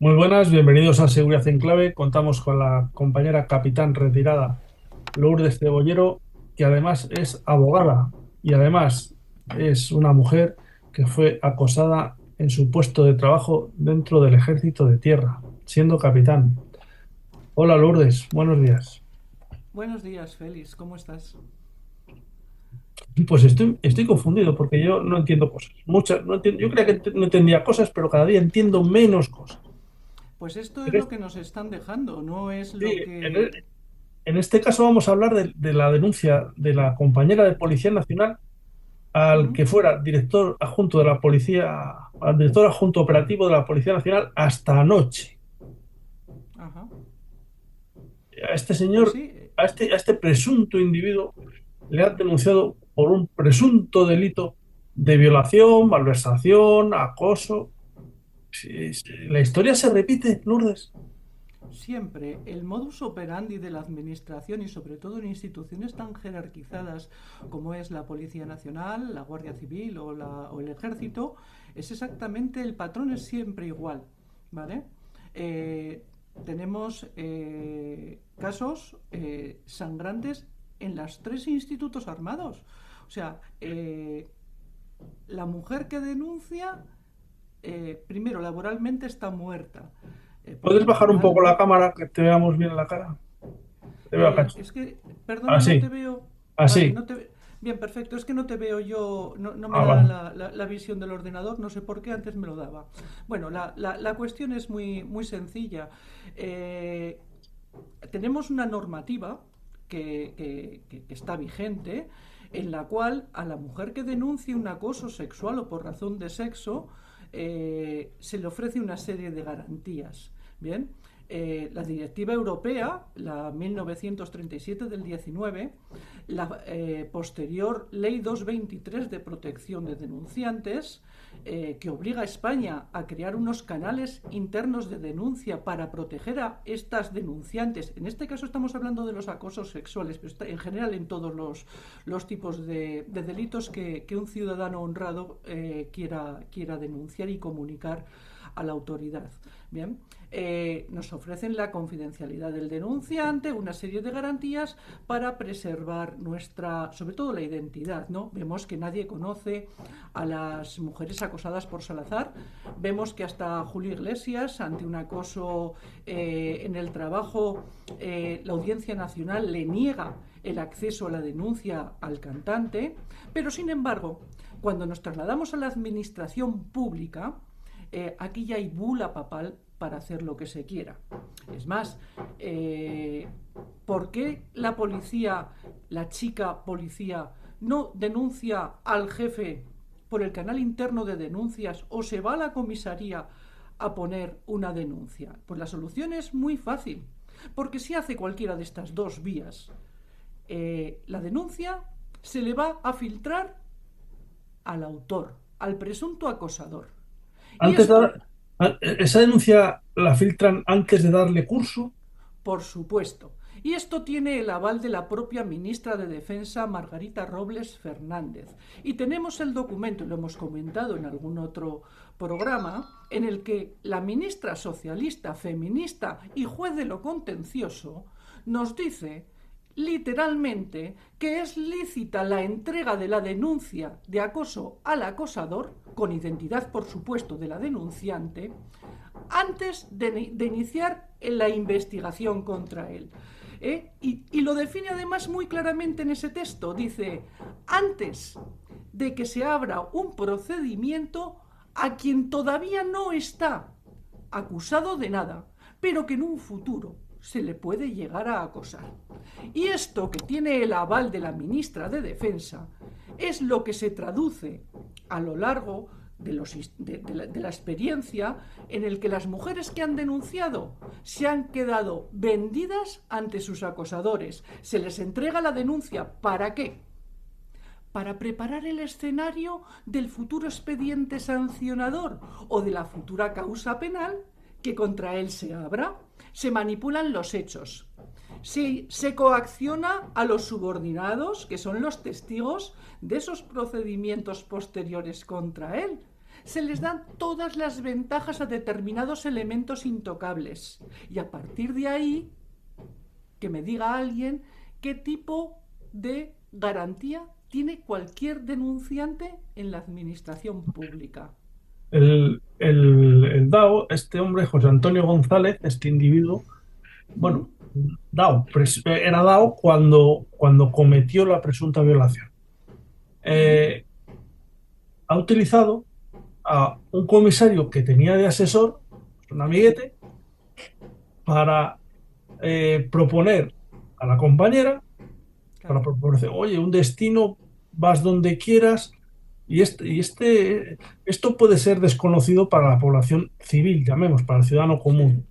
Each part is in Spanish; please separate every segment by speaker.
Speaker 1: Muy buenas, bienvenidos a Seguridad en Clave. Contamos con la compañera capitán retirada Lourdes Cebollero, que además es abogada y además es una mujer que fue acosada en su puesto de trabajo dentro del Ejército de Tierra, siendo capitán. Hola Lourdes, buenos días.
Speaker 2: Buenos días, Félix, ¿cómo estás?
Speaker 1: Pues estoy confundido porque yo no entiendo cosas. Muchas, no entiendo, yo creía que no entendía cosas, pero cada día entiendo menos cosas.
Speaker 2: Pues esto es
Speaker 1: En
Speaker 2: lo
Speaker 1: este,
Speaker 2: que nos están dejando, no es
Speaker 1: sí,
Speaker 2: lo
Speaker 1: en e-
Speaker 2: que...
Speaker 1: en este caso vamos a hablar de la denuncia de la compañera de Policía Nacional al
Speaker 2: ¿Mm?
Speaker 1: que fuera director adjunto de la policía, al director adjunto operativo de la Policía Nacional hasta anoche.
Speaker 2: Ajá.
Speaker 1: A este
Speaker 2: Pues
Speaker 1: señor,
Speaker 2: sí,
Speaker 1: a este presunto individuo, le han denunciado por un presunto delito de violación, malversación, acoso. Sí, sí, la historia se repite, Lourdes.
Speaker 2: siempre el modus operandi de la administración y sobre todo en instituciones tan jerarquizadas como es la Policía Nacional, la Guardia Civil o el Ejército, es exactamente, el patrón es siempre igual, ¿vale? Eh, tenemos casos sangrantes en los tres institutos armados. O sea, la mujer que denuncia, primero, laboralmente está muerta, porque
Speaker 1: ¿Puedes
Speaker 2: al
Speaker 1: bajar un
Speaker 2: final...
Speaker 1: poco la cámara que te veamos bien la cara? Te veo acá.
Speaker 2: Es que, perdona, no te
Speaker 1: Así,
Speaker 2: veo... Vale,
Speaker 1: así.
Speaker 2: no te... Bien, perfecto, es que no te veo yo, no me
Speaker 1: Ah,
Speaker 2: da
Speaker 1: vale.
Speaker 2: la visión del ordenador, no sé por qué, antes me lo daba. Bueno, la cuestión es muy sencilla. Eh, tenemos una normativa que está vigente, en la cual a la mujer que denuncie un acoso sexual o por razón de sexo, se le ofrece una serie de garantías. Bien, la directiva europea, la 1937 del 19, la posterior ley 223 de protección de denunciantes, que obliga a España a crear unos canales internos de denuncia para proteger a estas denunciantes. En este caso estamos hablando de los acosos sexuales, pero en general en todos los tipos de delitos que un ciudadano honrado quiera denunciar y comunicar a la autoridad. Bien, nos ofrecen la confidencialidad del denunciante, una serie de garantías para preservar nuestra, sobre todo la identidad, ¿no? Vemos que nadie conoce a las mujeres acosadas por Salazar, vemos que hasta Julio Iglesias, ante un acoso en el trabajo, la Audiencia Nacional le niega el acceso a la denuncia al cantante, pero sin embargo, cuando nos trasladamos a la administración pública, aquí ya hay bula papal para hacer lo que se quiera. Es más, ¿por qué la policía, la chica policía, no denuncia al jefe por el canal interno de denuncias o se va a la comisaría a poner una denuncia? Pues la solución es muy fácil, porque si hace cualquiera de estas dos vías, la denuncia se le va a filtrar al autor, al presunto acosador. Y
Speaker 1: Antes de
Speaker 2: esto,
Speaker 1: esa denuncia la filtran antes de darle curso.
Speaker 2: por supuesto, y esto tiene el aval de la propia ministra de Defensa, Margarita Robles Fernández. Y tenemos el documento, y lo hemos comentado en algún otro programa, en el que la ministra socialista, feminista y juez de lo contencioso nos dice literalmente que es lícita la entrega de la denuncia de acoso al acosador, con identidad por supuesto de la denunciante, antes de iniciar la investigación contra él. Y lo define además muy claramente en ese texto. Dice, antes de que se abra un procedimiento a quien todavía no está acusado de nada, pero que en un futuro se le puede llegar a acosar. Y esto, que tiene el aval de la ministra de Defensa, es lo que se traduce a lo largo de la experiencia, en el que las mujeres que han denunciado se han quedado vendidas ante sus acosadores. Se les entrega la denuncia. ¿Para qué? Para preparar el escenario del futuro expediente sancionador o de la futura causa penal que contra él se abra. Se manipulan los hechos. Se coacciona a los subordinados, que son los testigos de esos procedimientos posteriores contra él. se les dan todas las ventajas a determinados elementos intocables. Y a partir de ahí, que me diga alguien qué tipo de garantía tiene cualquier denunciante en la administración pública.
Speaker 1: El DAO, este hombre, José Antonio González, este individuo,
Speaker 2: ¿Mm?
Speaker 1: bueno, DAO, era DAO cuando cometió la presunta violación.
Speaker 2: ¿Mm?
Speaker 1: Eh, ha utilizado a un comisario que tenía de asesor, un amiguete, para proponer a la compañera, para
Speaker 2: Claro.
Speaker 1: proponer, oye, un destino, vas donde quieras, esto puede ser desconocido para la población civil, llamemos, para el ciudadano
Speaker 2: Sí.
Speaker 1: común.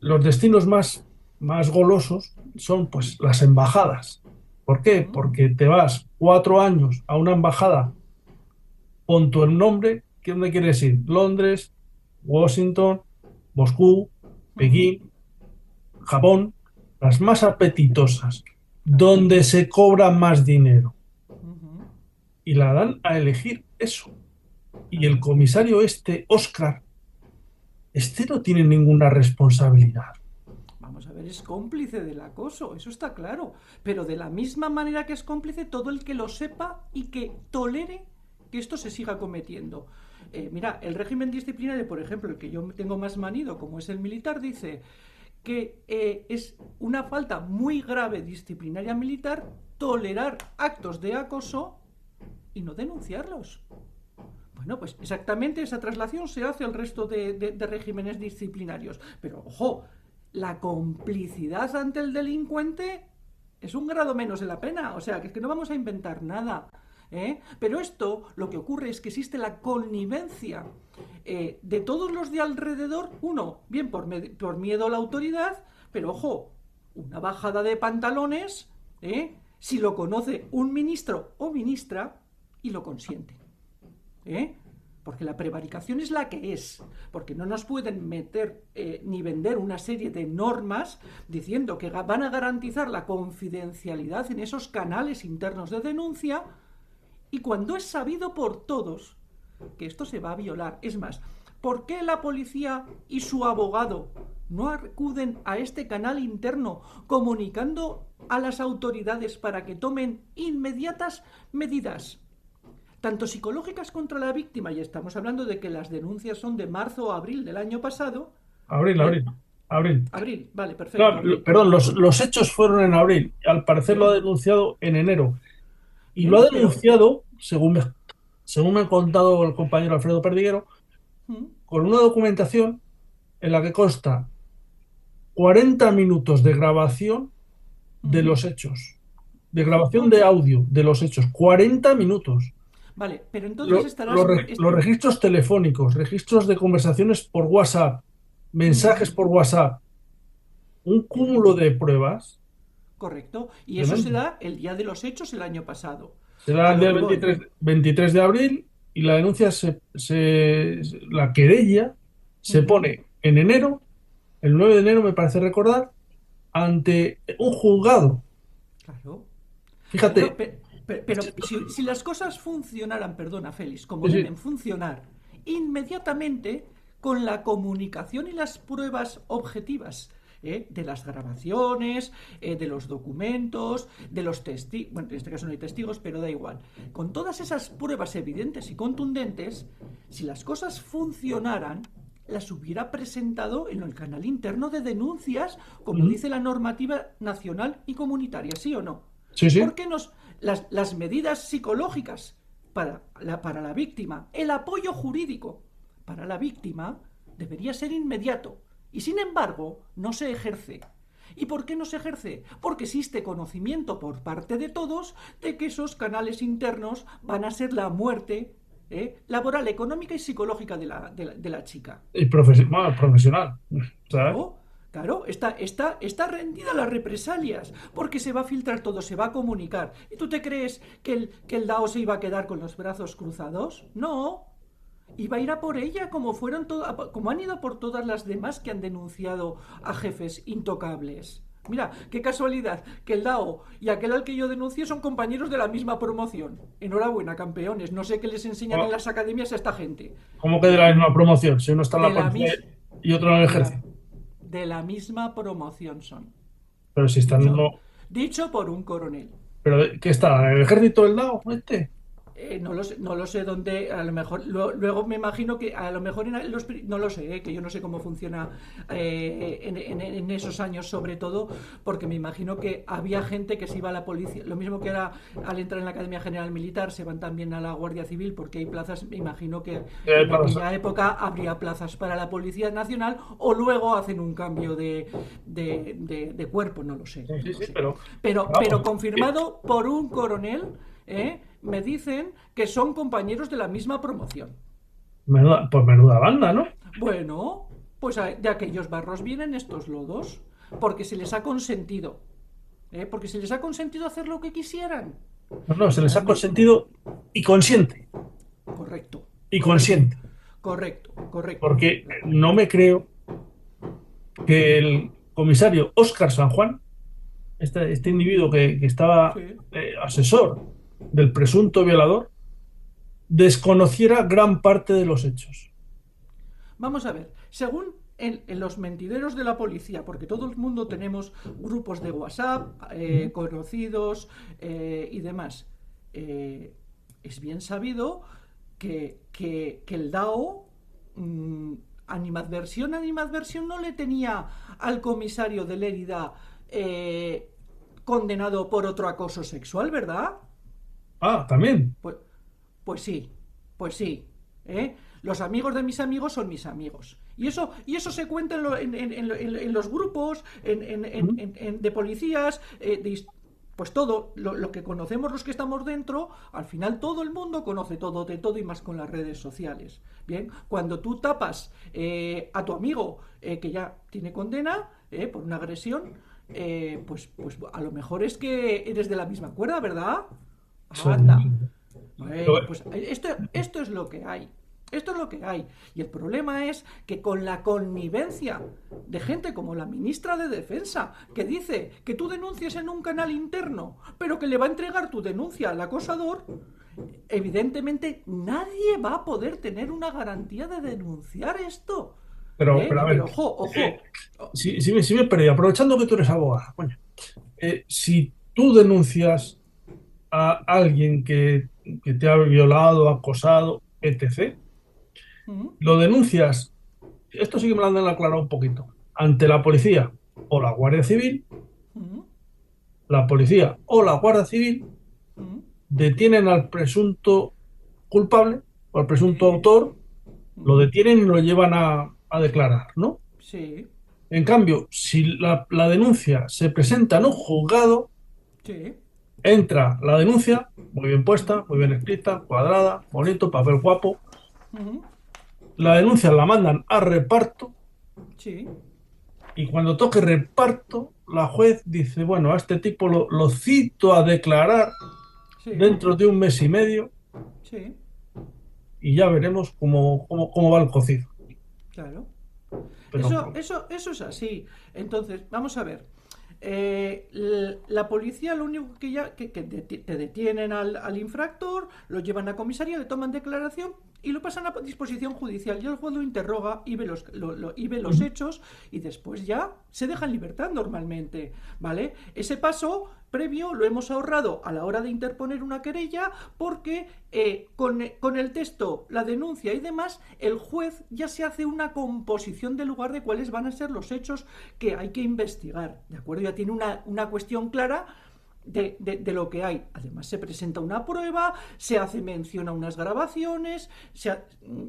Speaker 1: Los destinos más golosos son pues las embajadas. ¿Por qué?
Speaker 2: ¿Mm?
Speaker 1: Porque te vas 4 años a una embajada con tu nombre, ¿qué dónde quieres ir? Londres, Washington, Moscú,
Speaker 2: ¿Mm?
Speaker 1: Pekín, Japón, las más apetitosas,
Speaker 2: Claro.
Speaker 1: donde se cobra más dinero.
Speaker 2: ¿Mm?
Speaker 1: Y la dan a elegir eso. Y el
Speaker 2: Claro.
Speaker 1: comisario este, Oscar, este no tiene ninguna responsabilidad.
Speaker 2: Vamos a ver, es cómplice del acoso, eso está claro. Pero de la misma manera que es cómplice todo el que lo sepa y que tolere que esto se siga cometiendo. Mira, el régimen disciplinario, por ejemplo, el que yo tengo más manido, como es el militar, dice que es una falta muy grave disciplinaria militar tolerar actos de acoso y no denunciarlos. Bueno, pues exactamente esa traslación se hace al resto de regímenes disciplinarios. Pero, ojo, la complicidad ante el delincuente es un grado menos de la pena. O sea, que es que no vamos a inventar nada. Pero esto, lo que ocurre es que existe la connivencia de todos los de alrededor, uno, bien por miedo a la autoridad, pero ojo, una bajada de pantalones, si lo conoce un ministro o ministra y lo consiente. ¿Eh? Porque la prevaricación es la que es, porque no nos pueden meter ni vender una serie de normas diciendo que van a garantizar la confidencialidad en esos canales internos de denuncia y cuando es sabido por todos que esto se va a violar. Es más, ¿por qué la policía y su abogado no acuden a este canal interno comunicando a las autoridades para que tomen inmediatas medidas? Tanto psicológicas contra la víctima, y estamos hablando de que las denuncias son de marzo o abril del año pasado,
Speaker 1: Abril,
Speaker 2: ¿eh?
Speaker 1: abril, abril.
Speaker 2: Abril, vale, perfecto,
Speaker 1: Claro,
Speaker 2: abril.
Speaker 1: perdón, los hechos fueron en abril. Al parecer lo ha
Speaker 2: Sí,
Speaker 1: denunciado en enero. Y lo ha
Speaker 2: bien, pero...
Speaker 1: denunciado, según me ha contado el compañero Alfredo Perdiguero,
Speaker 2: ¿Mm?
Speaker 1: con una documentación en la que consta 40 minutos de grabación de
Speaker 2: ¿Mm?
Speaker 1: los hechos, de grabación
Speaker 2: Perfecto.
Speaker 1: de audio de los hechos. 40 minutos.
Speaker 2: Vale, pero entonces
Speaker 1: Los,
Speaker 2: estarás...
Speaker 1: los registros telefónicos, registros de conversaciones por WhatsApp, mensajes
Speaker 2: ¿Mm?
Speaker 1: por WhatsApp, un
Speaker 2: Bien,
Speaker 1: cúmulo de pruebas
Speaker 2: correcto. Y eso se
Speaker 1: tremendo.
Speaker 2: da el día de los hechos el año pasado.
Speaker 1: Será
Speaker 2: A
Speaker 1: el
Speaker 2: lo
Speaker 1: día
Speaker 2: que voy.
Speaker 1: 23 de abril y la denuncia, la querella se
Speaker 2: ¿Mm?
Speaker 1: pone en enero, el 9 de enero me parece recordar, ante un juzgado.
Speaker 2: Claro. Claro,
Speaker 1: Fíjate,
Speaker 2: pero si las cosas funcionaran, perdona, Félix, como
Speaker 1: sí, sí,
Speaker 2: deben funcionar, inmediatamente con la comunicación y las pruebas objetivas de las grabaciones, de los documentos, de los testigos, bueno, en este caso no hay testigos, pero da igual, con todas esas pruebas evidentes y contundentes, si las cosas funcionaran, las hubiera presentado en el canal interno de denuncias, como
Speaker 1: ujú,
Speaker 2: dice la normativa nacional y comunitaria, ¿sí o no?
Speaker 1: sí, sí,
Speaker 2: ¿Por qué las medidas psicológicas para la víctima, el apoyo jurídico para la víctima, debería ser inmediato? Y sin embargo, no se ejerce. ¿Y por qué no se ejerce? Porque existe conocimiento por parte de todos de que esos canales internos van a ser la muerte laboral, económica y psicológica de la chica.
Speaker 1: y profesional, ¿sabes?
Speaker 2: Claro, claro, está rendida a las represalias, porque se va a filtrar todo, se va a comunicar. ¿Y tú te crees que el DAO se iba a quedar con los brazos cruzados? No, iba a ir a por ella, como han ido por todas las demás que han denunciado a jefes intocables. Mira, qué casualidad que el DAO y aquel al que yo denuncié son compañeros de la misma promoción. Enhorabuena, campeones. No sé qué les enseñan en
Speaker 1: O-
Speaker 2: las academias a esta gente.
Speaker 1: ¿Cómo que de la
Speaker 2: ¿Bien?
Speaker 1: misma promoción? Si uno está en
Speaker 2: De
Speaker 1: la
Speaker 2: la
Speaker 1: policía
Speaker 2: mis
Speaker 1: y otro en el
Speaker 2: de la
Speaker 1: ejército.
Speaker 2: de la misma promoción son.
Speaker 1: Pero si están
Speaker 2: Dicho
Speaker 1: uno.
Speaker 2: dicho por un coronel.
Speaker 1: ¿Pero qué está? ¿En el ejército del lado? Este.
Speaker 2: No lo sé dónde, a lo mejor, luego me imagino que a lo mejor no lo sé, que yo no sé cómo funciona en esos años sobre todo, porque me imagino que había gente que se iba a la policía, lo mismo que ahora al entrar en la Academia General Militar se van también a la Guardia Civil porque hay plazas, me imagino que en aquella época habría plazas para la Policía Nacional o luego hacen un cambio de cuerpo, no lo sé,
Speaker 1: Sí,
Speaker 2: no
Speaker 1: sí,
Speaker 2: lo
Speaker 1: sí,
Speaker 2: sé. Pero
Speaker 1: vamos.
Speaker 2: confirmado por un coronel, me dicen que son compañeros de la misma promoción.
Speaker 1: Pues menuda banda, ¿no?
Speaker 2: Bueno, pues de aquellos barros vienen estos lodos, porque se les ha consentido, porque se les ha consentido hacer lo que quisieran.
Speaker 1: No, no,
Speaker 2: Y
Speaker 1: se les
Speaker 2: ahora
Speaker 1: ha consentido y consciente.
Speaker 2: Correcto,
Speaker 1: Y
Speaker 2: correcto,
Speaker 1: consciente.
Speaker 2: correcto, correcto.
Speaker 1: Porque no me creo que el comisario Óscar San Juan, este individuo que estaba
Speaker 2: Sí.
Speaker 1: asesor del presunto violador, desconociera gran parte de los hechos.
Speaker 2: Vamos a ver, según en los mentideros de la policía, porque todo el mundo tenemos grupos de WhatsApp,
Speaker 1: Ujú.
Speaker 2: conocidos y demás, es bien sabido que el DAO, mmm, animadversión no le tenía al comisario de Lérida condenado por otro acoso sexual, ¿verdad?
Speaker 1: Ah, también.
Speaker 2: Pues, pues sí, pues sí. ¿Eh? Los amigos de mis amigos son mis amigos. Y eso se cuenta en los grupos,
Speaker 1: Ujú.
Speaker 2: de policías, pues todo, lo que conocemos los que estamos dentro, al final todo el mundo conoce todo de todo y más con las redes sociales. Bien, cuando tú tapas a tu amigo que ya tiene condena por una agresión, pues a lo mejor es que eres de la misma cuerda, ¿verdad?
Speaker 1: Eso
Speaker 2: Anda.
Speaker 1: Pero,
Speaker 2: Bueno, pues esto es lo que hay. Esto es lo que hay. Y el problema es que con la connivencia de gente como la ministra de Defensa, que dice que tú denuncies en un canal interno, pero que le va a entregar tu denuncia al acosador, evidentemente nadie va a poder tener una garantía de denunciar esto.
Speaker 1: pero a ver,
Speaker 2: Pero ojo,
Speaker 1: eh,
Speaker 2: ojo.
Speaker 1: si me he perdido, aprovechando que tú eres abogada, coño, si tú denuncias a alguien que te ha violado, acosado, etc.,
Speaker 2: ¿Mm?
Speaker 1: lo denuncias, esto sí que me lo han aclarado un poquito, ante la policía o la Guardia Civil,
Speaker 2: ¿Mm?
Speaker 1: la policía o la Guardia Civil
Speaker 2: ¿Mm?
Speaker 1: detienen al presunto culpable o al presunto
Speaker 2: Sí.
Speaker 1: autor, lo
Speaker 2: ¿Mm?
Speaker 1: detienen y lo llevan a declarar, ¿no?
Speaker 2: Sí.
Speaker 1: En cambio, si la denuncia se presenta en un juzgado,
Speaker 2: Sí.
Speaker 1: entra la denuncia, muy bien
Speaker 2: ¿Mm?
Speaker 1: puesta, muy bien escrita, cuadrada, bonito, papel guapo.
Speaker 2: ¿Mm?
Speaker 1: La denuncia la mandan a reparto
Speaker 2: Sí.
Speaker 1: y cuando toque reparto, la juez dice, bueno, a este tipo lo cito a declarar
Speaker 2: Sí.
Speaker 1: dentro de un mes y medio
Speaker 2: Sí.
Speaker 1: y ya veremos cómo va el cocido.
Speaker 2: Claro.
Speaker 1: Pero,
Speaker 2: Eso es así. Entonces, vamos a ver. La policía lo único que te detienen al infractor, lo llevan a comisaría, le toman declaración y lo pasan a disposición judicial. Y el juez lo interroga y ve los
Speaker 1: ujú,
Speaker 2: hechos y después ya se deja en libertad normalmente. ¿Vale? Ese paso previo lo hemos ahorrado a la hora de interponer una querella porque con el texto, la denuncia y demás, el juez ya se hace una composición del lugar de cuáles van a ser los hechos que hay que investigar. ¿De acuerdo? Ya tiene una cuestión clara de lo que hay. Además, se presenta una prueba, se hace mención a unas grabaciones,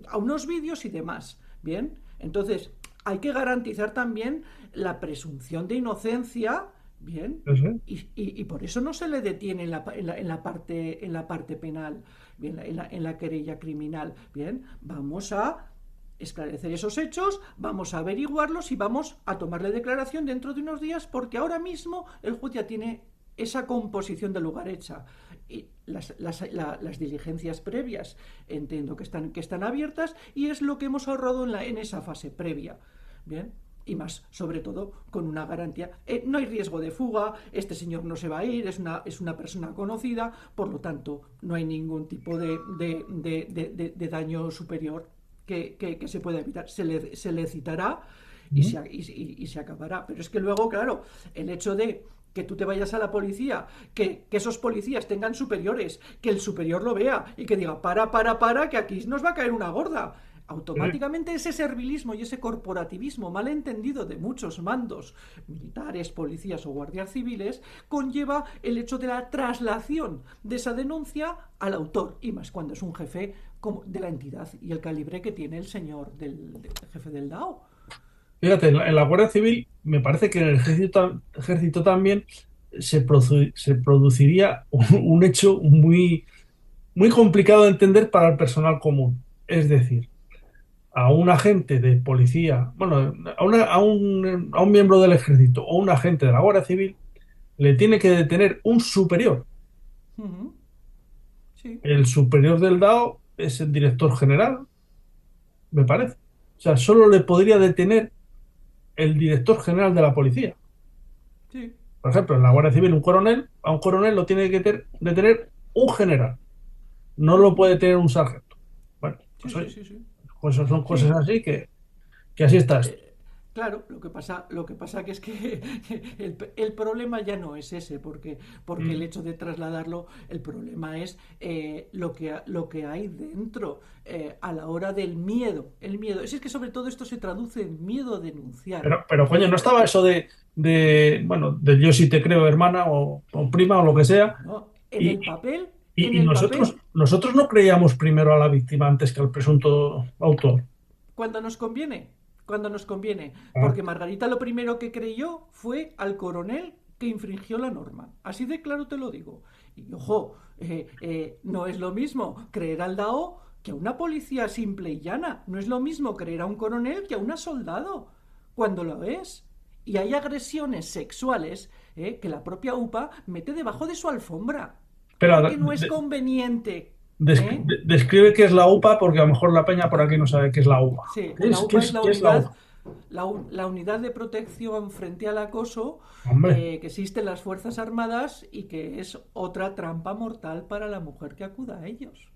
Speaker 2: a unos vídeos y demás. Bien, entonces hay que garantizar también la presunción de inocencia. Bien,
Speaker 1: eso es.
Speaker 2: y por eso no se le detiene en la parte penal, bien, en la querella criminal. Bien, vamos a esclarecer esos hechos, vamos a averiguarlos y vamos a tomarle declaración dentro de unos días porque ahora mismo el juez ya tiene esa composición del lugar hecha. Y las diligencias previas entiendo que están abiertas y es lo que hemos ahorrado en esa fase previa. Bien, y más, sobre todo, con una garantía. No hay riesgo de fuga, este señor no se va a ir, es una persona conocida, por lo tanto, no hay ningún tipo de daño superior que se pueda evitar. Se le citará
Speaker 1: Ujú.
Speaker 2: y se acabará. Pero es que luego, claro, el hecho de que tú te vayas a la policía, que esos policías tengan superiores, que el superior lo vea y que diga, para, que aquí nos va a caer una gorda. Automáticamente ese servilismo y ese corporativismo mal entendido de muchos mandos militares, policías o guardias civiles conlleva el hecho de la traslación de esa denuncia al autor, y más cuando es un jefe de la entidad y el calibre que tiene el señor del jefe del DAO.
Speaker 1: Fíjate, en la Guardia Civil me parece que en el ejército también se produciría un hecho muy complicado de entender para el personal común. Es decir, a un agente de policía, bueno, a un miembro del ejército o un agente de la Guardia Civil le tiene que detener un superior.
Speaker 2: Uh -huh. Sí,
Speaker 1: El superior del DAO es el director general, me parece. O sea, solo le podría detener el director general de la policía.
Speaker 2: sí,
Speaker 1: Por ejemplo, en la Guardia Civil, a un coronel lo tiene que detener un general, no
Speaker 2: uh
Speaker 1: lo
Speaker 2: -huh.
Speaker 1: puede tener un sargento. Bueno,
Speaker 2: Sí,
Speaker 1: pues
Speaker 2: sí,
Speaker 1: oye,
Speaker 2: sí, sí.
Speaker 1: pues son cosas
Speaker 2: Sí,
Speaker 1: así que así está esto.
Speaker 2: claro, lo que pasa que es que el problema ya no es ese, porque el
Speaker 1: Mm.
Speaker 2: hecho de trasladarlo, el problema es lo que hay dentro a la hora del miedo. El miedo. Es que sobre todo esto se traduce en miedo a denunciar.
Speaker 1: Pero coño, no estaba eso bueno, de yo sí te creo, hermana o prima o lo que sea,
Speaker 2: Bueno,
Speaker 1: y,
Speaker 2: en
Speaker 1: y
Speaker 2: el papel,
Speaker 1: nosotros no creíamos primero a la víctima antes que al presunto autor.
Speaker 2: cuando nos conviene, cuando nos conviene,
Speaker 1: Ah.
Speaker 2: porque Margarita lo primero que creyó fue al coronel que infringió la norma. Así de claro te lo digo. Y ojo, no es lo mismo creer al DAO que a una policía simple y llana. No es lo mismo creer a un coronel que a una soldado, cuando lo es. Y hay agresiones sexuales que la propia UPA mete debajo de su alfombra,
Speaker 1: Espera,
Speaker 2: porque no es conveniente.
Speaker 1: describe qué es la UPA porque a lo mejor la peña por aquí no sabe qué es la UPA.
Speaker 2: Sí, la UPA es
Speaker 1: Qué es la UPA?
Speaker 2: la unidad de protección frente al acoso
Speaker 1: Hombre.
Speaker 2: que existe en las Fuerzas Armadas y que es otra trampa mortal para la mujer que acuda a ellos.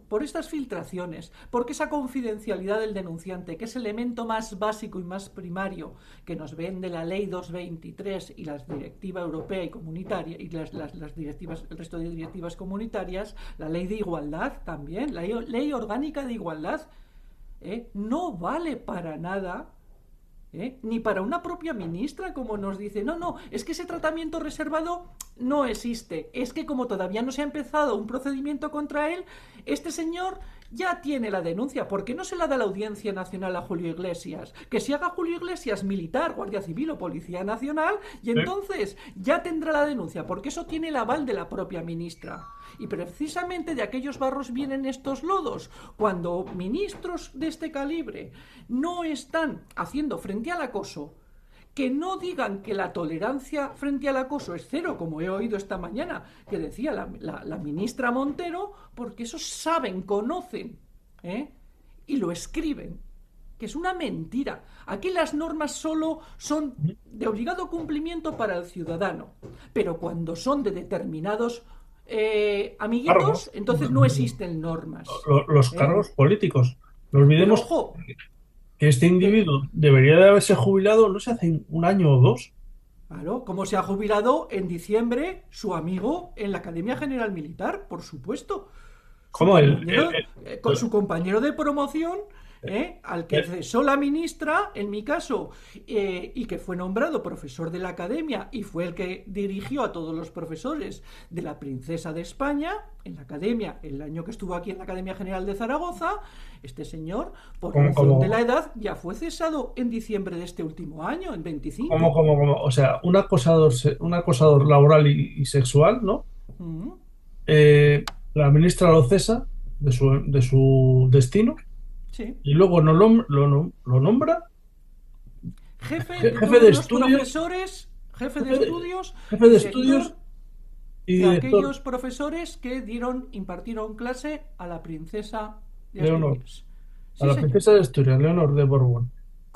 Speaker 2: Por estas filtraciones, porque esa confidencialidad del denunciante, que es el elemento más básico y más primario que nos vende la Ley 223 y la directiva europea y comunitaria y las directivas, el resto de directivas comunitarias, la Ley de Igualdad también, la Ley Orgánica de Igualdad, no vale para nada. Ni para una propia ministra, como nos dice. No, no, es que ese tratamiento reservado no existe. Es que como todavía no se ha empezado un procedimiento contra él, este señor ya tiene la denuncia. ¿Por qué no se la da la Audiencia Nacional a Julio Iglesias? Que se haga Julio Iglesias militar, Guardia Civil o Policía Nacional y
Speaker 1: Sí.
Speaker 2: entonces ya tendrá la denuncia, porque eso tiene el aval de la propia ministra. Y precisamente de aquellos barros vienen estos lodos. Cuando ministros de este calibre no están haciendo frente al acoso, que no digan que la tolerancia frente al acoso es cero, como he oído esta mañana, que decía la ministra Montero, porque esos saben, conocen, ¿eh? Y lo escriben, que es una mentira. Aquí las normas solo son de obligado cumplimiento para el ciudadano, pero cuando son de determinados amiguitos,
Speaker 1: Cargos,
Speaker 2: entonces no existen normas.
Speaker 1: los
Speaker 2: ¿Eh?
Speaker 1: cargos políticos. No
Speaker 2: Pero
Speaker 1: olvidemos
Speaker 2: ojo,
Speaker 1: que este
Speaker 2: que
Speaker 1: individuo debería de haberse jubilado, no sé, hace un año o dos.
Speaker 2: claro, como se ha jubilado en diciembre su amigo en la Academia General Militar, por supuesto.
Speaker 1: ¿Cómo
Speaker 2: Con su compañero de promoción, al que
Speaker 1: el-
Speaker 2: cesó la ministra, en mi caso, y que fue nombrado profesor de la academia y fue el que dirigió a todos los profesores de la Princesa de España en la academia, el año que estuvo aquí en la Academia General de Zaragoza, este señor, por
Speaker 1: como,
Speaker 2: razón de la
Speaker 1: como,
Speaker 2: edad, ya fue cesado en diciembre de este último año, en
Speaker 1: como,
Speaker 2: 25.
Speaker 1: como, como, o sea, un acosador laboral y sexual, ¿no?
Speaker 2: Mm.
Speaker 1: La ministra lo cesa de su destino
Speaker 2: Sí.
Speaker 1: y luego lo nombra
Speaker 2: Jefe de
Speaker 1: jefe de
Speaker 2: todos los
Speaker 1: estudios,
Speaker 2: profesores, jefe de
Speaker 1: jefe de,
Speaker 2: estudios
Speaker 1: jefe
Speaker 2: y
Speaker 1: de estudios
Speaker 2: director
Speaker 1: y
Speaker 2: de
Speaker 1: director
Speaker 2: aquellos profesores que impartieron clase a la princesa de
Speaker 1: Leonor,
Speaker 2: Asturias.
Speaker 1: a
Speaker 2: Sí,
Speaker 1: la
Speaker 2: señor.
Speaker 1: princesa de Asturias, Leonor de Borbón.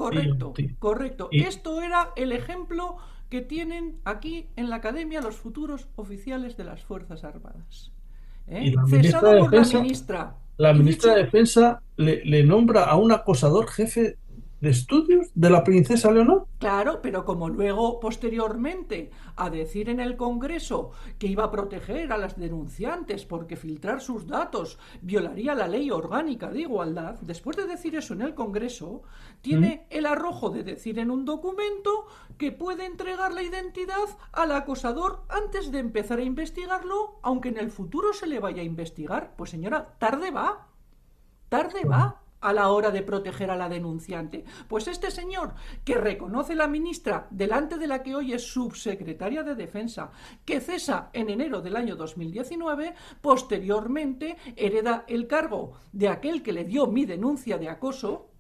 Speaker 2: Correcto,
Speaker 1: Sí.
Speaker 2: correcto.
Speaker 1: Y,
Speaker 2: Esto era el ejemplo que tienen aquí en la academia los futuros oficiales de las Fuerzas Armadas.
Speaker 1: y la ministra
Speaker 2: Cesado
Speaker 1: de
Speaker 2: por la
Speaker 1: Defensa,
Speaker 2: ministra
Speaker 1: la
Speaker 2: y
Speaker 1: ministra de
Speaker 2: dicho.
Speaker 1: Defensa le nombra a un acosador jefe de estudios de la princesa Leonor.
Speaker 2: Claro, pero como luego, posteriormente, a decir en el Congreso que iba a proteger a las denunciantes porque filtrar sus datos violaría la ley orgánica de igualdad, después de decir eso en el Congreso,
Speaker 1: ¿Mm?
Speaker 2: tiene el arrojo de decir en un documento que puede entregar la identidad al acosador antes de empezar a investigarlo, aunque en el futuro se le vaya a investigar. Pues señora, tarde va a la hora de proteger a la denunciante. Pues este señor, que reconoce la ministra delante de la que hoy es subsecretaria de Defensa, que cesa en enero del año 2019, posteriormente hereda el cargo de aquel que le dio mi denuncia de acoso,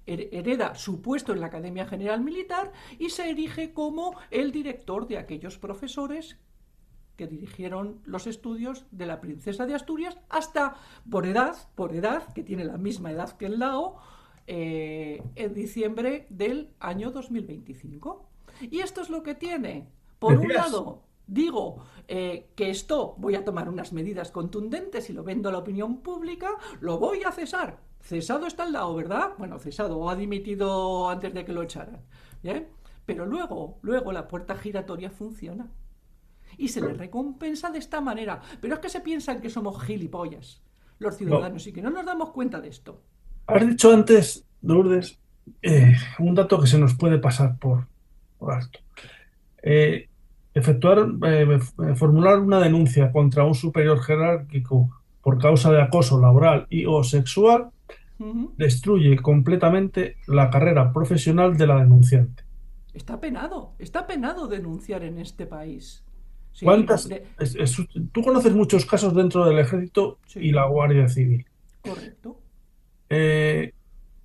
Speaker 2: hereda su puesto en la Academia General Militar y se erige como el director de aquellos profesores que dirigieron los estudios de la princesa de Asturias hasta, por edad, que tiene la misma edad que el Lao, en diciembre del año 2025. Y esto es lo que tiene. Por un
Speaker 1: Decías,
Speaker 2: lado, digo que esto voy a tomar unas medidas contundentes y lo vendo a la opinión pública, lo voy a cesar. Cesado está el Lao, ¿verdad? Bueno, cesado o ha dimitido antes de que lo echaran. ¿Bien? Pero luego la puerta giratoria funciona y se les recompensa de esta manera. Pero es que se piensan que somos gilipollas los
Speaker 1: no,
Speaker 2: ciudadanos y que no nos damos cuenta de esto.
Speaker 1: has dicho antes, Lourdes, un dato que se nos puede pasar por alto. Eh, formular una denuncia contra un superior jerárquico por causa de acoso laboral y o sexual
Speaker 2: Uh -huh.
Speaker 1: destruye completamente la carrera profesional de la denunciante.
Speaker 2: Está penado denunciar en este país. Sí,
Speaker 1: ¿Cuántas? Tú conoces muchos casos dentro del Ejército y la
Speaker 2: sí,
Speaker 1: Guardia Civil.
Speaker 2: correcto.
Speaker 1: Eh,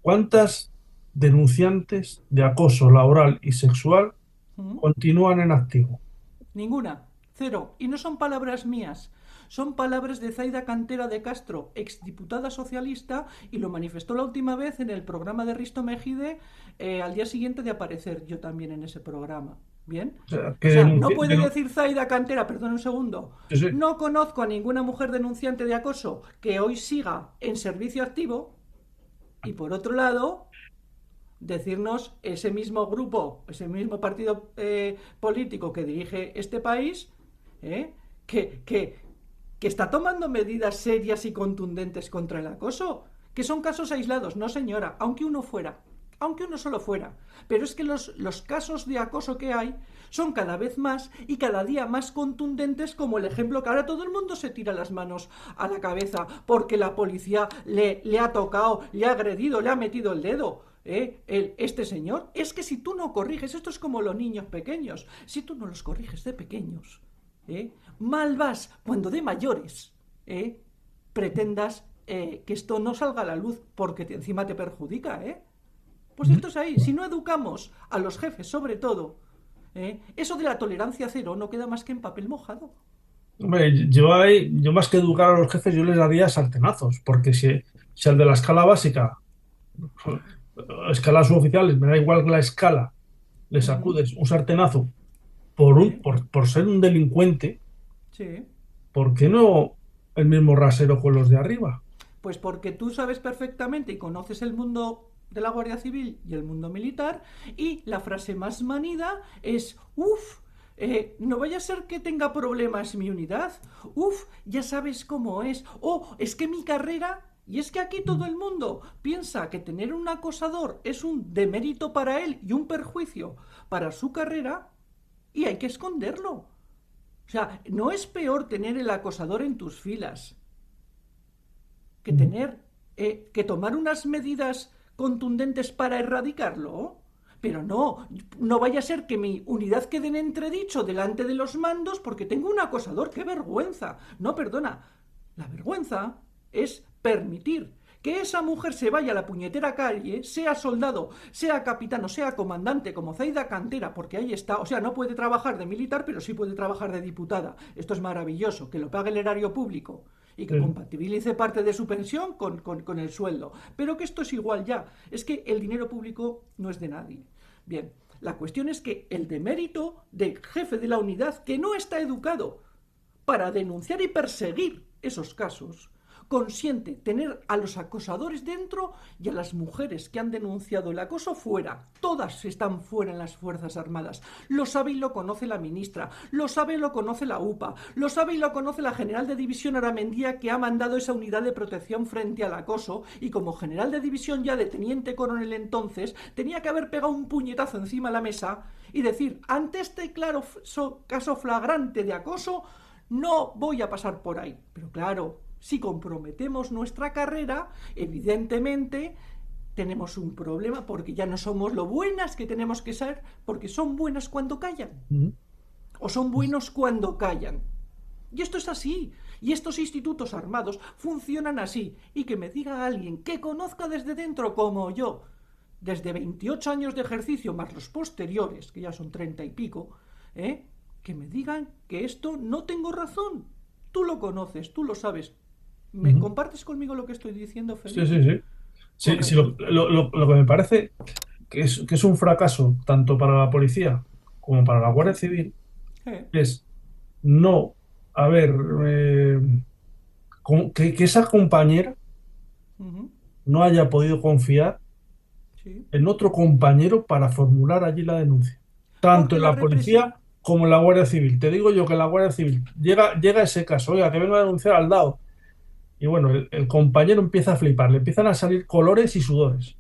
Speaker 1: ¿Cuántas denunciantes de acoso laboral y sexual
Speaker 2: Uh -huh.
Speaker 1: continúan en activo?
Speaker 2: Ninguna, cero. Y no son palabras mías. Son palabras de Zaida Cantera de Castro, exdiputada socialista, y lo manifestó la última vez en el programa de Risto Mejide al día siguiente de aparecer yo también en ese programa. ¿Bien?
Speaker 1: O sea,
Speaker 2: O sea, no puede decir Zaida Cantera, perdón un segundo,
Speaker 1: sí, sí.
Speaker 2: no conozco a ninguna mujer denunciante de acoso que hoy siga en servicio activo, y por otro lado, decirnos ese mismo grupo, ese mismo partido político que dirige este país, ¿eh? que, que, que está tomando medidas serias y contundentes contra el acoso, que son casos aislados, no señora, aunque uno fuera, aunque uno solo fuera. Pero es que los casos de acoso que hay son cada vez más y cada día más contundentes, como el ejemplo que ahora todo el mundo se tira las manos a la cabeza porque la policía le ha tocado, le ha agredido, le ha metido el dedo. Este señor, es que si tú no corriges, esto es como los niños pequeños, si tú no los corriges de pequeños, mal vas cuando de mayores pretendas que esto no salga a la luz porque encima te perjudica, Pues esto es ahí. Si no educamos a los jefes, sobre todo, eso de la tolerancia cero no queda más que en papel mojado.
Speaker 1: Hombre, yo más que educar a los jefes, yo les daría sartenazos, porque si al de la escala básica, escalas suboficiales, me da igual que la escala, le
Speaker 2: Uh -huh.
Speaker 1: sacudes un sartenazo
Speaker 2: Sí,
Speaker 1: por ser un delincuente,
Speaker 2: sí.
Speaker 1: ¿por qué no el mismo rasero con los de arriba?
Speaker 2: Pues porque tú sabes perfectamente y conoces el mundo de la Guardia Civil y el mundo militar, y la frase más manida es, uff, no vaya a ser que tenga problemas mi unidad, uff, ya sabes cómo es, oh, es que mi carrera. Y es que aquí todo el mundo piensa que tener un acosador es un demérito para él y un perjuicio para su carrera, y hay que esconderlo. O sea, no es peor tener el acosador en tus filas que tener, que tomar unas medidas contundentes para erradicarlo. Pero no vaya a ser que mi unidad quede en entredicho delante de los mandos porque tengo un acosador. ¡Qué vergüenza! No, perdona. La vergüenza es permitir que esa mujer se vaya a la puñetera calle, sea soldado, sea capitán o sea comandante como Zaida Cantera, porque ahí está, o sea, no puede trabajar de militar, pero sí puede trabajar de diputada. Esto es maravilloso, que lo pague el erario público y que compatibilice parte de su pensión con el sueldo. Pero que esto es igual ya. Es que el dinero público no es de nadie. Bien, la cuestión es que el demérito del jefe de la unidad que no está educado para denunciar y perseguir esos casos consiente tener a los acosadores dentro y a las mujeres que han denunciado el acoso fuera. Todas están fuera en las Fuerzas Armadas. Lo sabe y lo conoce la ministra, lo sabe y lo conoce la UPA, lo sabe y lo conoce la general de división Aramendía, que ha mandado esa unidad de protección frente al acoso, y como general de división ya de teniente coronel entonces, tenía que haber pegado un puñetazo encima de la mesa y decir: ante este claro caso flagrante de acoso, no voy a pasar por ahí. Pero claro, si comprometemos nuestra carrera, evidentemente tenemos un problema, porque ya no somos lo buenas que tenemos que ser, porque son buenas cuando callan, o son buenos cuando callan. Y esto es así, y estos institutos armados funcionan así. Y que me diga alguien que conozca desde dentro, como yo, desde 28 años de ejercicio más los posteriores, que ya son 30 y pico, que me digan que esto no tengo razón. Tú lo conoces, tú lo sabes. ¿Me compartes conmigo lo que estoy diciendo, Felipe?
Speaker 1: Sí, sí, sí. Sí, sí, lo que me parece que es un fracaso tanto para la policía como para la Guardia Civil es no haber que esa compañera no haya podido confiar
Speaker 2: Sí.
Speaker 1: en otro compañero para formular allí la denuncia, tanto
Speaker 2: Porque
Speaker 1: en
Speaker 2: la
Speaker 1: la
Speaker 2: represión...
Speaker 1: policía como en la Guardia Civil. Te digo yo que la Guardia Civil llega ese caso, oiga, que vengo a denunciar al DAO. Y bueno, el compañero empieza a flipar, le empiezan a salir colores y sudores.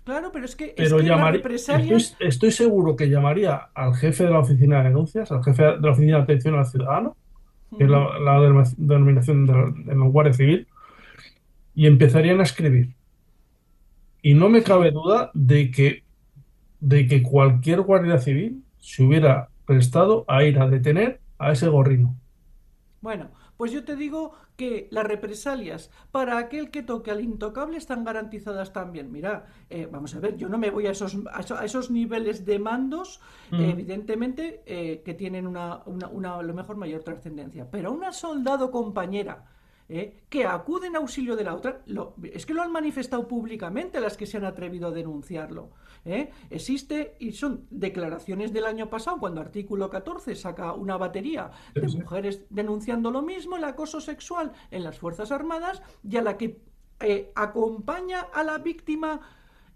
Speaker 2: Claro, pero es
Speaker 1: Pero
Speaker 2: que las represalias...
Speaker 1: estoy seguro que llamaría al jefe de la oficina de denuncias, al jefe de la oficina de atención al ciudadano, que es la denominación de la Guardia Civil, y empezarían a escribir. Y no me
Speaker 2: Sí.
Speaker 1: cabe duda de que cualquier guardia civil se hubiera prestado a ir a detener a ese gorrino.
Speaker 2: Bueno, pues yo te digo que las represalias para aquel que toque al intocable están garantizadas también. Mira, vamos a ver, yo no me voy a esos niveles de mandos,
Speaker 1: Mm,
Speaker 2: evidentemente, que tienen a lo mejor mayor trascendencia. Pero una soldado compañera que acude en auxilio de la otra, es que lo han manifestado públicamente las que se han atrevido a denunciarlo. Existe, y son declaraciones del año pasado, cuando Artículo 14 saca una batería
Speaker 1: sí,
Speaker 2: de
Speaker 1: sí.
Speaker 2: mujeres denunciando lo mismo, el acoso sexual en las Fuerzas Armadas, y a la que acompaña a la víctima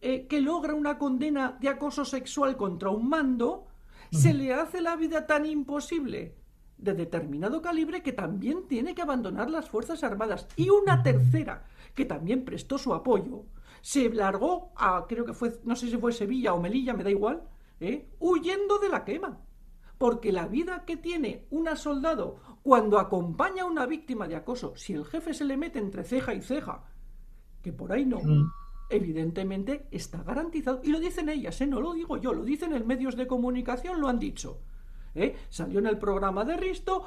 Speaker 2: que logra una condena de acoso sexual contra un mando, se
Speaker 1: Ujú.
Speaker 2: le hace la vida tan imposible de determinado calibre que también tiene que abandonar las Fuerzas Armadas. Y una tercera, que también prestó su apoyo, se largó a, creo que fue, no sé si fue Sevilla o Melilla, me da igual, huyendo de la quema. Porque la vida que tiene una soldado cuando acompaña a una víctima de acoso, si el jefe se le mete entre ceja y ceja, que por ahí no,
Speaker 1: Mm.
Speaker 2: evidentemente está garantizado. Y lo dicen ellas, no lo digo yo, lo dicen en medios de comunicación, lo han dicho. Salió en el programa de Risto,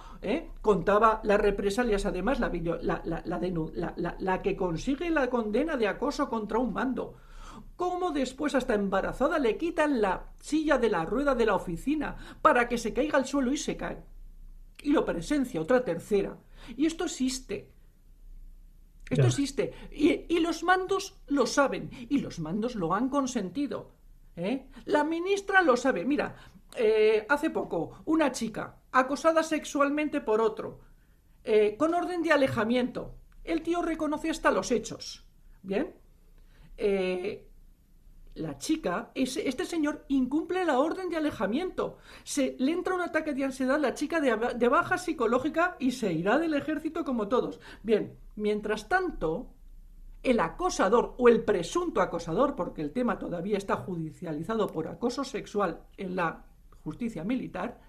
Speaker 2: contaba las represalias, además, la que consigue la condena de acoso contra un mando. Cómo después, hasta embarazada, le quitan la silla de la rueda de la oficina para que se caiga al suelo y se cae. Y lo presencia otra tercera. Y esto existe. Esto
Speaker 1: Ya.
Speaker 2: existe. Y los mandos lo saben. Y los mandos lo han consentido. La ministra lo sabe. Mira, hace poco, una chica acosada sexualmente por otro, con orden de alejamiento. El tío reconoce hasta los hechos. Bien. Eh, la chica, este señor incumple la orden de alejamiento. Le entra un ataque de ansiedad, la chica de baja psicológica, y se irá del ejército como todos. Bien, mientras tanto, el acosador o el presunto acosador, porque el tema todavía está judicializado por acoso sexual en la justicia militar,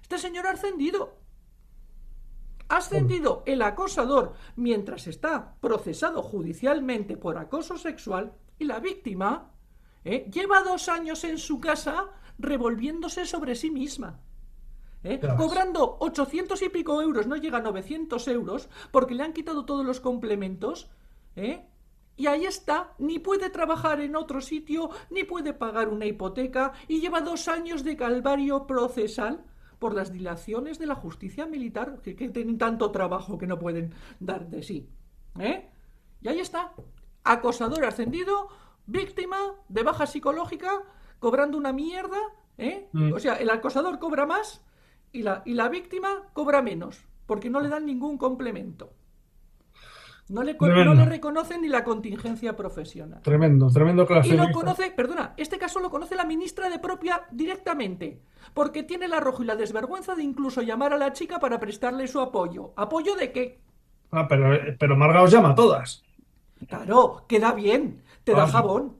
Speaker 2: este señor ha ascendido. Ha
Speaker 1: Bueno,
Speaker 2: ascendido el acosador mientras está procesado judicialmente por acoso sexual, y la víctima lleva 2 años en su casa revolviéndose sobre sí misma.
Speaker 1: ya ves.
Speaker 2: Cobrando 800 y pico euros, no llega a 900 euros, porque le han quitado todos los complementos, y ahí está, ni puede trabajar en otro sitio, ni puede pagar una hipoteca, y lleva 2 años de calvario procesal, por las dilaciones de la justicia militar, que tienen tanto trabajo que no pueden dar de sí. ¿Eh? Y ahí está. Acosador ascendido, víctima de baja psicológica, cobrando una mierda. O
Speaker 1: Mm.
Speaker 2: sea, el acosador cobra más y la víctima cobra menos, porque no le dan ningún complemento. No le
Speaker 1: Tremendo,
Speaker 2: reconocen ni la contingencia profesional.
Speaker 1: tremendo, tremendo que las
Speaker 2: Y lo
Speaker 1: feministas.
Speaker 2: conoce, perdona, este caso lo conoce la ministra de propia directamente, porque tiene el arrojo y la desvergüenza de incluso llamar a la chica para prestarle su apoyo. ¿Apoyo de qué?
Speaker 1: Ah, pero Marga os llama a todas.
Speaker 2: Claro, queda bien, te da
Speaker 1: Ah,
Speaker 2: jabón.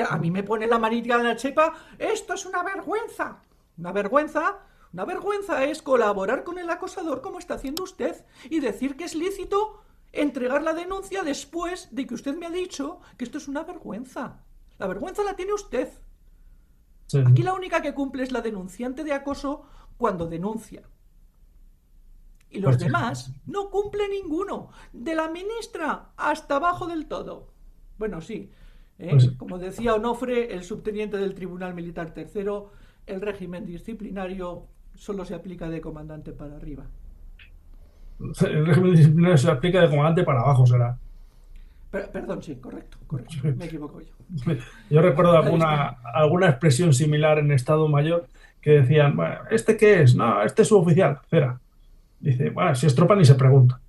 Speaker 2: A mí me pone la manita en la chepa, esto es una vergüenza. Una vergüenza, una vergüenza es colaborar con el acosador como está haciendo usted y decir que es lícito entregar la denuncia después de que usted me ha dicho que esto es una vergüenza. La vergüenza la tiene usted.
Speaker 1: sí,
Speaker 2: Aquí
Speaker 1: sí.
Speaker 2: la única que cumple es la denunciante de acoso cuando denuncia. Y los
Speaker 1: Pues sí.
Speaker 2: demás no cumple ninguno, de la ministra hasta abajo del todo. Bueno, sí,
Speaker 1: Pues,
Speaker 2: como decía Onofre, el subteniente del Tribunal Militar Tercero, el régimen disciplinario solo se aplica de comandante para arriba.
Speaker 1: el régimen disciplinario se aplica de comandante para abajo, será.
Speaker 2: Perdón, sí, correcto, correcto, me equivoco yo.
Speaker 1: Yo recuerdo
Speaker 2: Ahí está.
Speaker 1: alguna expresión similar en Estado Mayor que decían, bueno, ¿este qué es? No, este es su oficial, cera. Dice, bueno, si es tropa ni se pregunta,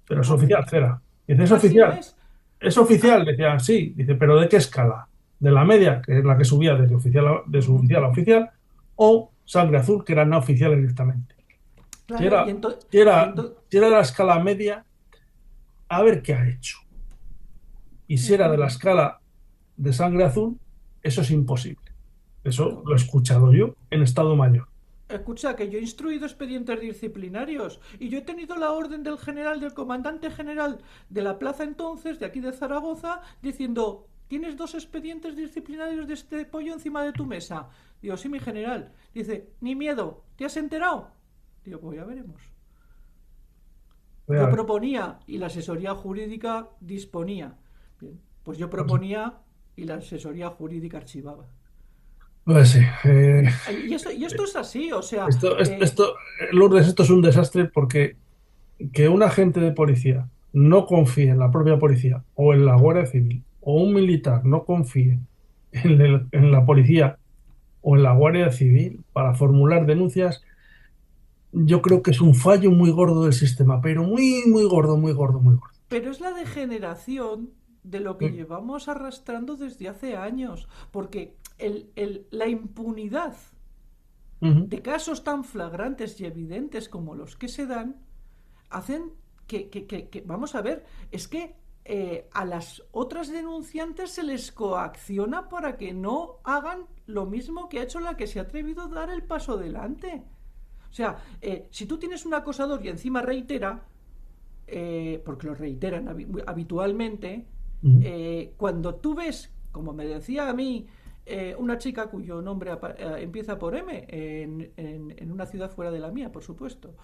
Speaker 1: pero es oficial,
Speaker 2: Correcto.
Speaker 1: cera. Dice, ¿es
Speaker 2: Así
Speaker 1: oficial?
Speaker 2: es.
Speaker 1: ¿Es
Speaker 2: Ah,
Speaker 1: oficial? Decían, sí. Dice, ¿pero de qué escala? ¿De la media, que es la que subía desde oficial de su
Speaker 2: ujú.
Speaker 1: oficial a oficial? ¿O sangre azul, que era no oficial directamente? Si
Speaker 2: Claro,
Speaker 1: era, si
Speaker 2: y
Speaker 1: era,
Speaker 2: entonces,
Speaker 1: si era de la escala media, a ver qué ha hecho. Y si era de la escala de sangre azul, eso es imposible. Eso lo he
Speaker 2: correcto.
Speaker 1: escuchado yo en Estado Mayor.
Speaker 2: Escucha, que yo he instruido expedientes disciplinarios y yo he tenido la orden del general, del comandante general de la plaza entonces, de aquí de Zaragoza, diciendo, ¿tienes dos expedientes disciplinarios de este pollo encima de tu mesa? Digo, sí, mi general. Dice, ni miedo, ¿te has enterado? Digo, pues ya veremos.
Speaker 1: Voy a
Speaker 2: Yo
Speaker 1: ver.
Speaker 2: proponía y la asesoría jurídica disponía. Bien, pues yo
Speaker 1: Pues,
Speaker 2: proponía y la asesoría jurídica archivaba.
Speaker 1: pues sí.
Speaker 2: Y esto es así, o sea,
Speaker 1: Lourdes, esto es un desastre porque que un agente de policía no confíe en la propia policía o en la Guardia Civil o un militar no confíe en la policía o en la Guardia Civil para formular denuncias, yo creo que es un fallo muy gordo del sistema, pero muy, muy gordo, muy gordo, muy gordo.
Speaker 2: pero es la degeneración de lo que
Speaker 1: Mm.
Speaker 2: llevamos arrastrando desde hace años, porque la impunidad
Speaker 1: Ujú.
Speaker 2: de casos tan flagrantes y evidentes como los que se dan hacen vamos a ver, es que a las otras denunciantes se les coacciona para que no hagan lo mismo que ha hecho la que se ha atrevido a dar el paso adelante. O sea, si tú tienes un acosador y encima reitera, porque lo reiteran habitualmente,
Speaker 1: Ujú.
Speaker 2: cuando tú ves, como me decía a mí, una chica cuyo nombre empieza por M, en una ciudad fuera de la mía, por supuesto,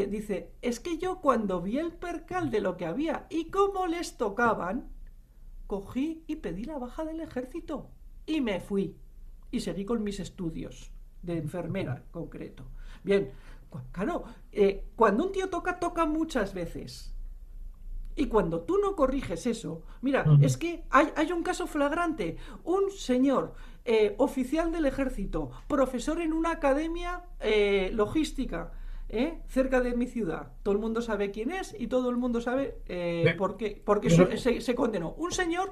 Speaker 2: dice, es que yo cuando vi el percal de lo que había y cómo les tocaban, cogí y pedí la baja del ejército y me fui y seguí con mis estudios de enfermera en concreto. Bien, claro, cuando un tío toca, toca muchas veces. Y cuando tú no corriges eso, mira,
Speaker 1: Ujú.
Speaker 2: es que hay un caso flagrante. Un señor, oficial del ejército, profesor en una academia logística, cerca de mi ciudad. Todo el mundo sabe quién es y todo el mundo sabe
Speaker 1: Sí.
Speaker 2: por qué. Porque
Speaker 1: Yo sé-
Speaker 2: se condenó. Un señor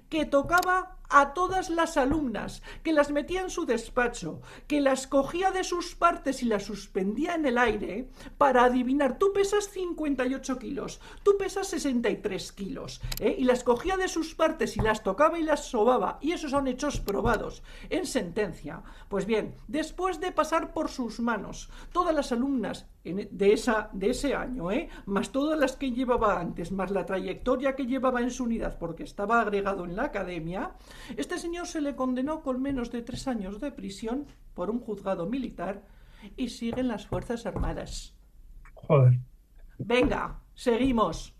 Speaker 2: que tocaba a todas las alumnas, que las metía en su despacho, que las cogía de sus partes y las suspendía en el aire para adivinar, tú pesas 58 kilos, tú pesas 63 kilos, y las cogía de sus partes y las tocaba y las sobaba, y esos son hechos probados en sentencia. Pues bien, después de pasar por sus manos todas las alumnas de ese año, más todas las que llevaba antes, más la trayectoria que llevaba en su unidad, porque estaba agregado en la academia, este señor se le condenó con menos de 3 años de prisión por un juzgado militar y sigue en las Fuerzas Armadas.
Speaker 1: Joder.
Speaker 2: Venga, seguimos,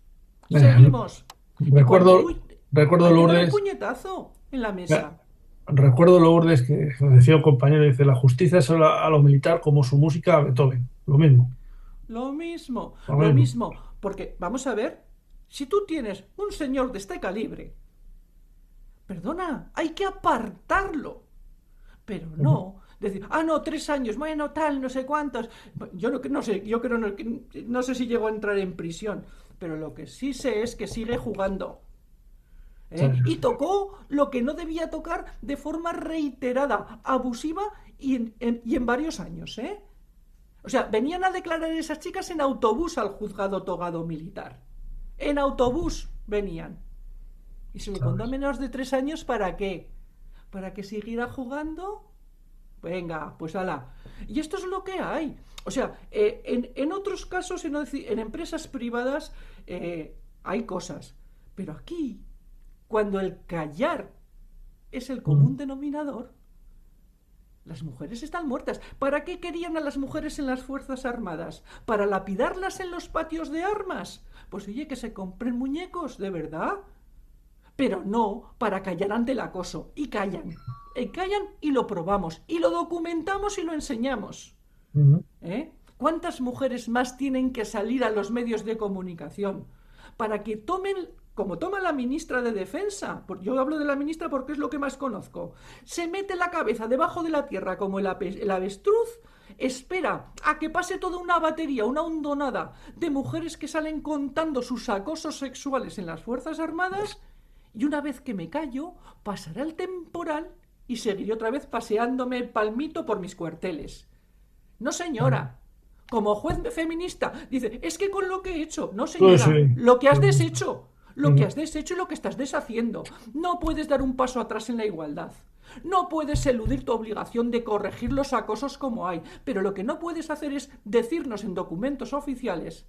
Speaker 1: Eh,
Speaker 2: seguimos. Y cuando,
Speaker 1: recuerdo,
Speaker 2: uy,
Speaker 1: recuerdo
Speaker 2: hay que dar el
Speaker 1: Lourdes,
Speaker 2: puñetazo en la
Speaker 1: eh,
Speaker 2: mesa.
Speaker 1: recuerdo Lourdes que decía un compañero, dice, la justicia es a lo militar como su música a Beethoven. Lo mismo,
Speaker 2: Lo mismo,
Speaker 1: lo
Speaker 2: lo
Speaker 1: mismo.
Speaker 2: mismo. Porque, vamos a ver, si tú tienes un señor de este calibre, perdona, hay que apartarlo. Pero
Speaker 1: Ujú.
Speaker 2: no, decir, ah, no, 3 años, bueno, tal, no sé cuántos. Yo no sé, yo creo no sé si llegó a entrar en prisión, pero lo que sí sé es que sigue jugando.
Speaker 1: Sí, sí,
Speaker 2: Y
Speaker 1: sí.
Speaker 2: tocó lo que no debía tocar de forma reiterada, abusiva y en varios años. O sea, venían a declarar esas chicas en autobús al juzgado togado militar. En autobús venían. Y se le condó a
Speaker 1: ¿Sabes?
Speaker 2: menos de 3 años, ¿para qué? ¿Para que siguiera jugando? Venga, pues ala. Y esto es lo que hay. O sea, en otros casos, en empresas privadas, hay cosas. Pero aquí, cuando el callar es el
Speaker 1: Mm.
Speaker 2: común denominador, las mujeres están muertas. ¿Para qué querían a las mujeres en las Fuerzas Armadas? ¿Para lapidarlas en los patios de armas? Pues oye, que se compren muñecos, ¿de verdad? Pero no para callar ante el acoso. Y callan. Y callan y lo probamos. Y lo documentamos y lo enseñamos.
Speaker 1: Ujú.
Speaker 2: ¿Cuántas mujeres más tienen que salir a los medios de comunicación para que tomen, como toma la ministra de Defensa? Yo hablo de la ministra porque es lo que más conozco. Se mete la cabeza debajo de la tierra como el avestruz, espera a que pase toda una batería, una hondonada de mujeres que salen contando sus acosos sexuales en las Fuerzas Armadas, y una vez que me callo, pasará el temporal y seguiré otra vez paseándome el palmito por mis cuarteles. No, señora. Como juez feminista, dice, es que con lo que he hecho. No,
Speaker 1: Sí, sí.
Speaker 2: señora, lo que has
Speaker 1: Sí.
Speaker 2: deshecho. Lo que
Speaker 1: Ujú.
Speaker 2: has deshecho y lo que estás deshaciendo. No puedes dar un paso atrás en la igualdad. No puedes eludir tu obligación de corregir los acosos como hay. Pero lo que no puedes hacer es decirnos en documentos oficiales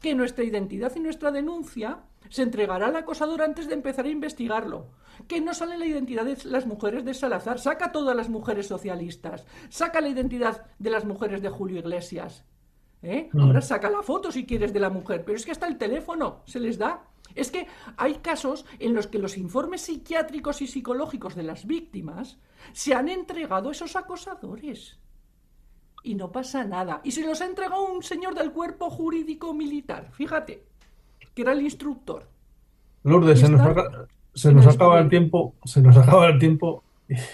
Speaker 2: que nuestra identidad y nuestra denuncia se entregará al acosador antes de empezar a investigarlo. Que no sale la identidad de las mujeres de Salazar. Saca todas las mujeres socialistas. Saca la identidad de las mujeres de Julio Iglesias. Ahora
Speaker 1: Mm.
Speaker 2: saca la foto si quieres de la mujer, pero es que hasta el teléfono se les da. Es que hay casos en los que los informes psiquiátricos y psicológicos de las víctimas se han entregado a esos acosadores. Y no pasa nada. Y se los ha entregado un señor del cuerpo jurídico militar, fíjate, que era el instructor.
Speaker 1: Lourdes,
Speaker 2: Y están
Speaker 1: se
Speaker 2: en
Speaker 1: nos
Speaker 2: el
Speaker 1: acaba el
Speaker 2: escudero.
Speaker 1: tiempo, se nos acaba el tiempo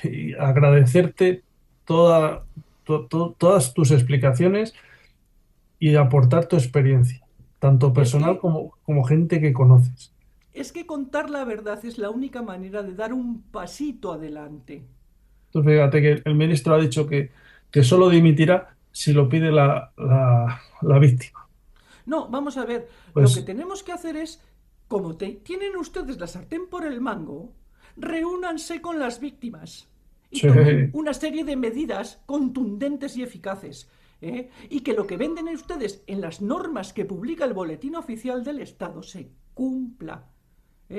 Speaker 1: y agradecerte todas tus explicaciones y aportar tu experiencia, tanto
Speaker 2: Es
Speaker 1: personal
Speaker 2: que
Speaker 1: como gente que conoces.
Speaker 2: es que contar la verdad es la única manera de dar un pasito adelante.
Speaker 1: Tú fíjate que el ministro ha dicho que solo dimitirá si lo pide la víctima.
Speaker 2: No, vamos a ver, lo que
Speaker 1: Pues
Speaker 2: tenemos que hacer es, como tienen ustedes la sartén por el mango, reúnanse con las víctimas y
Speaker 1: sí,
Speaker 2: tomen una serie de medidas contundentes y eficaces. Y que lo que venden ustedes en las normas que publica el Boletín Oficial del Estado se cumpla.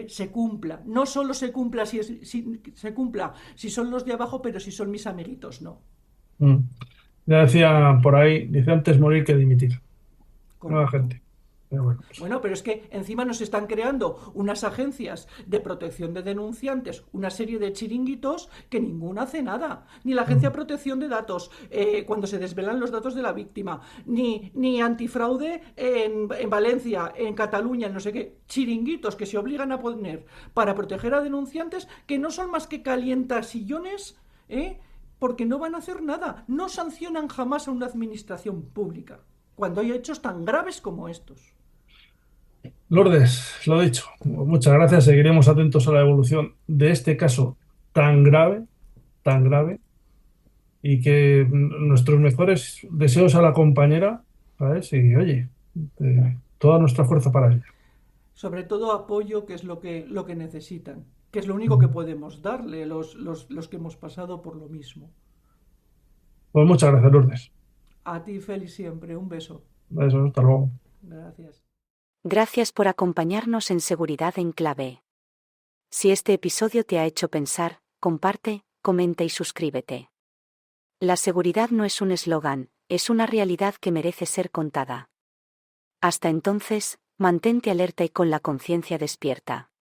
Speaker 2: Se cumpla. No solo se cumpla si se cumpla si son los de abajo, pero si son mis amiguitos, no.
Speaker 1: mm, ya decía por ahí, dice antes morir que dimitir. Nueva
Speaker 2: Correcto.
Speaker 1: gente. Pero bueno, pues,
Speaker 2: Bueno, pero es que encima nos están creando unas agencias de protección de denunciantes, una serie de chiringuitos que ninguna hace nada. Ni la Agencia
Speaker 1: mm,
Speaker 2: de Protección de Datos, cuando se desvelan los datos de la víctima, ni antifraude en Valencia, en Cataluña, en no sé qué. Chiringuitos que se obligan a poner para proteger a denunciantes que no son más que calientasillones, porque no van a hacer nada. No sancionan jamás a una administración pública cuando hay hechos tan graves como estos.
Speaker 1: Lourdes, lo dicho, muchas gracias. Seguiremos atentos a la evolución de este caso tan grave, y que nuestros mejores deseos a la compañera, ¿sabes? Y oye, toda nuestra fuerza para ella.
Speaker 2: Sobre todo apoyo, que es lo que necesitan, que es lo único que
Speaker 1: Mm.
Speaker 2: podemos darle los que hemos pasado por lo mismo.
Speaker 1: Pues muchas gracias, Lourdes.
Speaker 2: A ti, Félix, siempre. Un beso.
Speaker 1: Eso, hasta luego.
Speaker 2: Gracias.
Speaker 3: Gracias por acompañarnos en Seguridad en Clave. Si este episodio te ha hecho pensar, comparte, comenta y suscríbete. La seguridad no es un eslogan, es una realidad que merece ser contada. Hasta entonces, mantente alerta y con la conciencia despierta.